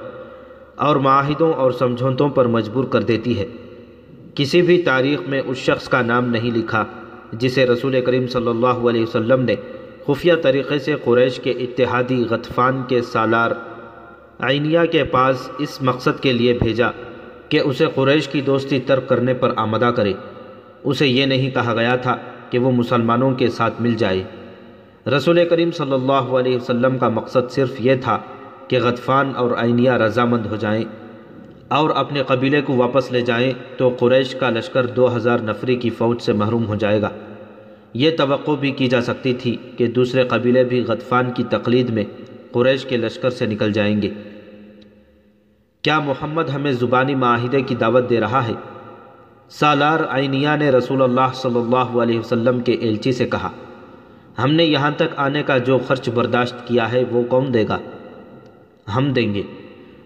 اور معاہدوں اور سمجھوتوں پر مجبور کر دیتی ہے۔ کسی بھی تاریخ میں اس شخص کا نام نہیں لکھا جسے رسول کریم صلی اللہ علیہ وسلم نے خفیہ طریقے سے قریش کے اتحادی غطفان کے سالار عینیہ کے پاس اس مقصد کے لیے بھیجا کہ اسے قریش کی دوستی ترک کرنے پر آمادہ کرے۔ اسے یہ نہیں کہا گیا تھا کہ وہ مسلمانوں کے ساتھ مل جائے۔ رسول کریم صلی اللہ علیہ وسلم کا مقصد صرف یہ تھا کہ غطفان اور عینیہ رضامند ہو جائیں اور اپنے قبیلے کو واپس لے جائیں تو قریش کا لشکر 2000 نفری کی فوج سے محروم ہو جائے گا۔ یہ توقع بھی کی جا سکتی تھی کہ دوسرے قبیلے بھی غطفان کی تقلید میں قریش کے لشکر سے نکل جائیں گے۔ کیا محمد ہمیں زبانی معاہدے کی دعوت دے رہا ہے؟ سالار عینیہ نے رسول اللہ صلی اللہ علیہ وسلم کے ایلچی سے کہا، ہم نے یہاں تک آنے کا جو خرچ برداشت کیا ہے وہ کون دے گا؟ ہم دیں گے۔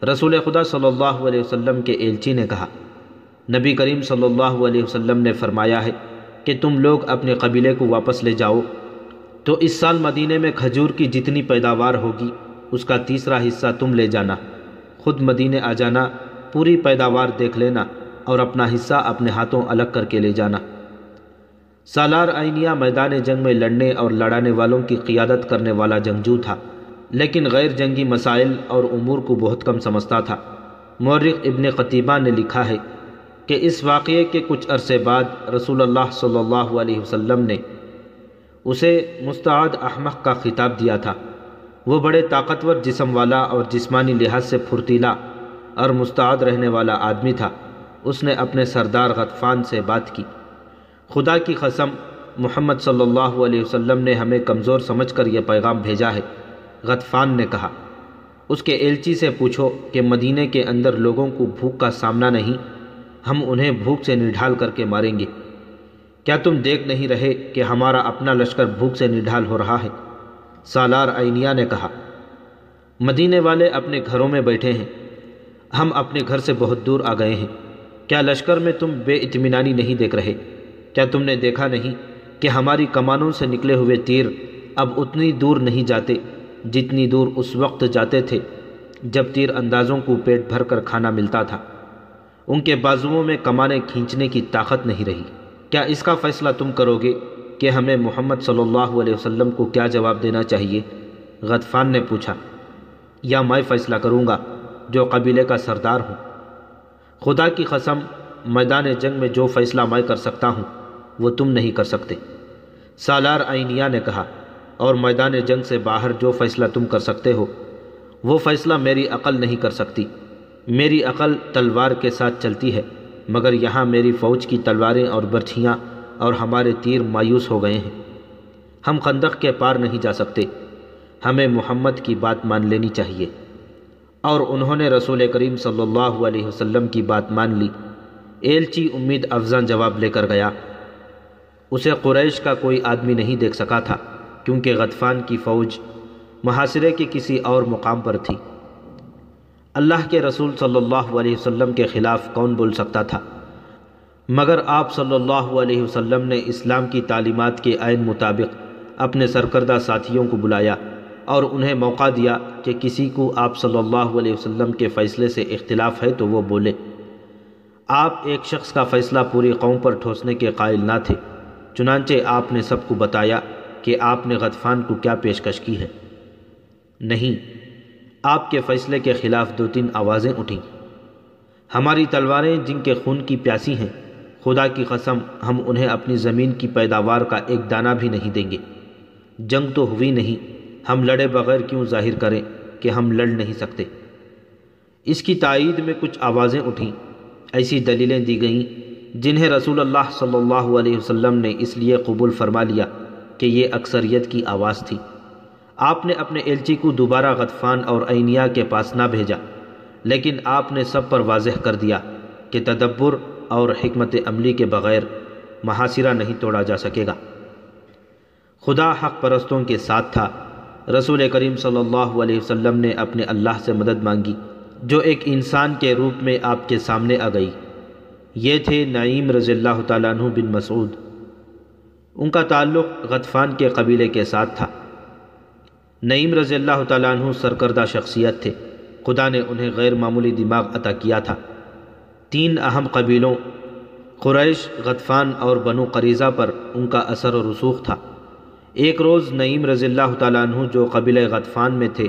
رسول خدا صلی اللہ علیہ وسلم کے ایلچی نے کہا، نبی کریم صلی اللہ علیہ وسلم نے فرمایا ہے کہ تم لوگ اپنے قبیلے کو واپس لے جاؤ تو اس سال مدینے میں کھجور کی جتنی پیداوار ہوگی اس کا تیسرا حصہ تم لے جانا، خود مدینے آ جانا، پوری پیداوار دیکھ لینا اور اپنا حصہ اپنے ہاتھوں الگ کر کے لے جانا۔ سالار عینیہ میدان جنگ میں لڑنے اور لڑانے والوں کی قیادت کرنے والا جنگجو تھا، لیکن غیر جنگی مسائل اور امور کو بہت کم سمجھتا تھا۔ مورخ ابن قتیبہ نے لکھا ہے کہ اس واقعے کے کچھ عرصے بعد رسول اللہ صلی اللہ علیہ وسلم نے اسے مستعد احمق کا خطاب دیا تھا۔ وہ بڑے طاقتور جسم والا اور جسمانی لحاظ سے پھرتیلا اور مستعد رہنے والا آدمی تھا۔ اس نے اپنے سردار غطفان سے بات کی، خدا کی قسم محمد صلی اللہ علیہ وسلم نے ہمیں کمزور سمجھ کر یہ پیغام بھیجا ہے۔ غطفان نے کہا، اس کے ایلچی سے پوچھو کہ مدینے کے اندر لوگوں کو بھوک کا سامنا نہیں، ہم انہیں بھوک سے نڈھال کر کے ماریں گے۔ کیا تم دیکھ نہیں رہے کہ ہمارا اپنا لشکر بھوک سے نڈھال ہو رہا ہے؟ سالار عینیہ نے کہا، مدینے والے اپنے گھروں میں بیٹھے ہیں، ہم اپنے گھر سے بہت دور آ گئے ہیں۔ کیا لشکر میں تم بے اطمینانی نہیں دیکھ رہے؟ کیا تم نے دیکھا نہیں کہ ہماری کمانوں سے نکلے ہوئے تیر اب اتنی دور نہیں جاتے جتنی دور اس وقت جاتے تھے جب تیر اندازوں کو پیٹ بھر کر کھانا ملتا تھا؟ ان کے بازوؤں میں کمانیں کھینچنے کی طاقت نہیں رہی۔ کیا اس کا فیصلہ تم کرو گے کہ ہمیں محمد صلی اللہ علیہ وسلم کو کیا جواب دینا چاہیے؟ غطفان نے پوچھا، یا میں فیصلہ کروں گا جو قبیلے کا سردار ہوں؟ خدا کی قسم میدان جنگ میں جو فیصلہ میں کر سکتا ہوں وہ تم نہیں کر سکتے۔ سالار عینیہ نے کہا، اور میدان جنگ سے باہر جو فیصلہ تم کر سکتے ہو وہ فیصلہ میری عقل نہیں کر سکتی۔ میری عقل تلوار کے ساتھ چلتی ہے، مگر یہاں میری فوج کی تلواریں اور برچھیاں اور ہمارے تیر مایوس ہو گئے ہیں۔ ہم خندق کے پار نہیں جا سکتے، ہمیں محمد کی بات مان لینی چاہیے۔ اور انہوں نے رسول کریم صلی اللہ علیہ وسلم کی بات مان لی۔ ایلچی امید افزاں جواب لے کر گیا۔ اسے قریش کا کوئی آدمی نہیں دیکھ سکا تھا کیونکہ غطفان کی فوج محاصرے کے کسی اور مقام پر تھی۔ اللہ کے رسول صلی اللہ علیہ وسلم کے خلاف کون بول سکتا تھا؟ مگر آپ صلی اللہ علیہ وسلم نے اسلام کی تعلیمات کے عین مطابق اپنے سرکردہ ساتھیوں کو بلایا اور انہیں موقع دیا کہ کسی کو آپ صلی اللہ علیہ وسلم کے فیصلے سے اختلاف ہے تو وہ بولے۔ آپ ایک شخص کا فیصلہ پوری قوم پر ٹھوسنے کے قائل نہ تھے، چنانچہ آپ نے سب کو بتایا کہ آپ نے غطفان کو کیا پیشکش کی ہے۔ نہیں، آپ کے فیصلے کے خلاف 2-3 آوازیں اٹھیں۔ ہماری تلواریں جن کے خون کی پیاسی ہیں، خدا کی قسم ہم انہیں اپنی زمین کی پیداوار کا ایک دانہ بھی نہیں دیں گے۔ جنگ تو ہوئی نہیں، ہم لڑے بغیر کیوں ظاہر کریں کہ ہم لڑ نہیں سکتے؟ اس کی تائید میں کچھ آوازیں اٹھیں، ایسی دلیلیں دی گئیں جنہیں رسول اللہ صلی اللہ علیہ وسلم نے اس لیے قبول فرما لیا کہ یہ اکثریت کی آواز تھی۔ آپ نے اپنے ایلچی کو دوبارہ غطفان اور عینیہ کے پاس نہ بھیجا، لیکن آپ نے سب پر واضح کر دیا کہ تدبر اور حکمت عملی کے بغیر محاصرہ نہیں توڑا جا سکے گا۔ خدا حق پرستوں کے ساتھ تھا۔ رسول کریم صلی اللہ علیہ وسلم نے اپنے اللہ سے مدد مانگی، جو ایک انسان کے روپ میں آپ کے سامنے آ گئی۔ یہ تھے نعیم رضی اللہ تعالیٰ عنہ بن مسعود۔ ان کا تعلق غطفان کے قبیلے کے ساتھ تھا۔ نعیم رضی اللہ تعالیٰ عنہ سرکردہ شخصیت تھے، خدا نے انہیں غیر معمولی دماغ عطا کیا تھا۔ 3 اہم قبیلوں قریش، غطفان اور بنو قریظہ پر ان کا اثر و رسوخ تھا۔ ایک روز نعیم رضی اللہ تعالیٰ عنہ جو قبیلہ غطفان میں تھے،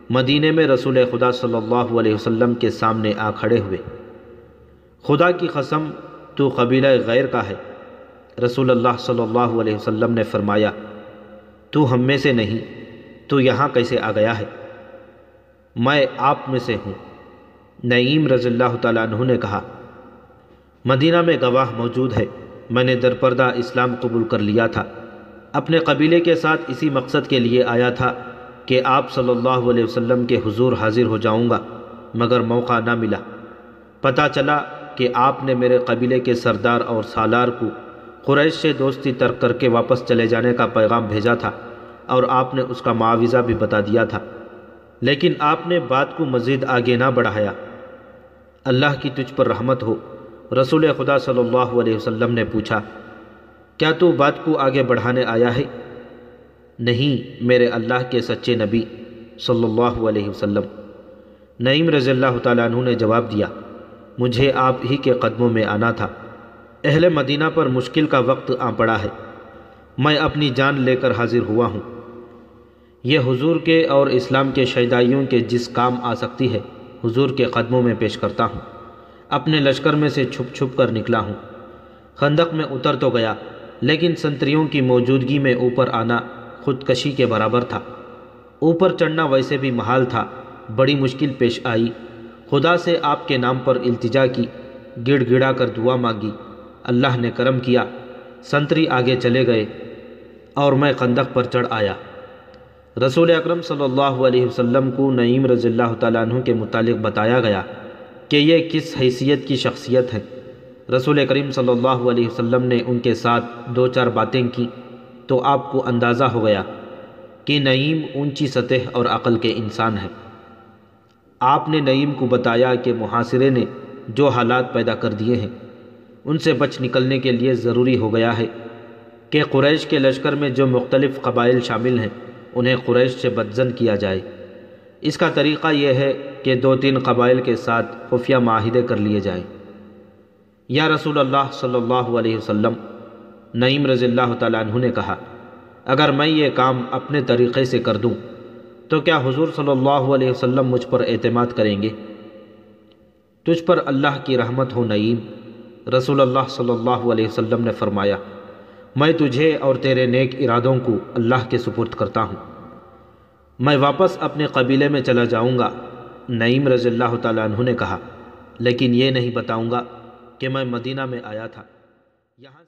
مدینے میں رسول خدا صلی اللہ علیہ وسلم کے سامنے آ کھڑے ہوئے۔ خدا کی قسم تو قبیلہ غیر کا ہے۔ رسول اللہ صلی اللہ علیہ وسلم نے فرمایا، تو ہم میں سے نہیں، تو یہاں کیسے آ گیا ہے؟ میں آپ میں سے ہوں۔ نعیم رضی اللہ تعالیٰ عنہ نے کہا، مدینہ میں گواہ موجود ہے، میں نے درپردہ اسلام قبول کر لیا تھا، اپنے قبیلے کے ساتھ اسی مقصد کے لیے آیا تھا کہ آپ صلی اللہ علیہ وسلم کے حضور حاضر ہو جاؤں گا، مگر موقع نہ ملا۔ پتہ چلا کہ آپ نے میرے قبیلے کے سردار اور سالار کو قریش سے دوستی ترک کر کے واپس چلے جانے کا پیغام بھیجا تھا، اور آپ نے اس کا معاوضہ بھی بتا دیا تھا، لیکن آپ نے بات کو مزید آگے نہ بڑھایا۔ اللہ کی تجھ پر رحمت ہو۔ رسول خدا صلی اللہ علیہ وسلم نے پوچھا، کیا تو بات کو آگے بڑھانے آیا ہے؟ نہیں میرے اللہ کے سچے نبی صلی اللہ علیہ وسلم۔ نعیم رضی اللہ تعالیٰ عنہ نے جواب دیا، مجھے آپ ہی کے قدموں میں آنا تھا۔ اہل مدینہ پر مشکل کا وقت آ پڑا ہے، میں اپنی جان لے کر حاضر ہوا ہوں۔ یہ حضور کے اور اسلام کے شیدائیوں کے جس کام آ سکتی ہے، حضور کے قدموں میں پیش کرتا ہوں۔ اپنے لشکر میں سے چھپ چھپ کر نکلا ہوں۔ خندق میں اتر تو گیا، لیکن سنتریوں کی موجودگی میں اوپر آنا خودکشی کے برابر تھا۔ اوپر چڑھنا ویسے بھی محال تھا، بڑی مشکل پیش آئی۔ خدا سے آپ کے نام پر التجا کی، گڑ گڑا کر دعا مانگی۔ اللہ نے کرم کیا، سنتری آگے چلے گئے اور میں خندق پر چڑھ آیا۔ رسول اکرم صلی اللہ علیہ وسلم کو نعیم رضی اللہ تعالیٰ عنہ کے متعلق بتایا گیا کہ یہ کس حیثیت کی شخصیت ہے۔ رسول کریم صلی اللہ علیہ وسلم نے ان کے ساتھ 2-4 باتیں کی تو آپ کو اندازہ ہو گیا کہ نعیم اونچی سطح اور عقل کے انسان ہے۔ آپ نے نعیم کو بتایا کہ محاصرے نے جو حالات پیدا کر دیے ہیں، ان سے بچ نکلنے کے لیے ضروری ہو گیا ہے کہ قریش کے لشکر میں جو مختلف قبائل شامل ہیں، انہیں قریش سے بدظن کیا جائے۔ اس کا طریقہ یہ ہے کہ 2-3 قبائل کے ساتھ خفیہ معاہدے کر لیے جائیں۔ یا رسول اللہ صلی اللہ علیہ وسلم، نعیم رضی اللہ تعالیٰ عنہ نے کہا، اگر میں یہ کام اپنے طریقے سے کر دوں تو کیا حضور صلی اللہ علیہ وسلم مجھ پر اعتماد کریں گے؟ تجھ پر اللہ کی رحمت ہو نعیم۔ رسول اللہ صلی اللہ علیہ وسلم نے فرمایا، میں تجھے اور تیرے نیک ارادوں کو اللہ کے سپرد کرتا ہوں، میں واپس اپنے قبیلے میں چلا جاؤں گا۔ نعیم رضی اللہ تعالیٰ عنہ نے کہا، لیکن یہ نہیں بتاؤں گا کہ میں مدینہ میں آیا تھا۔ یہاں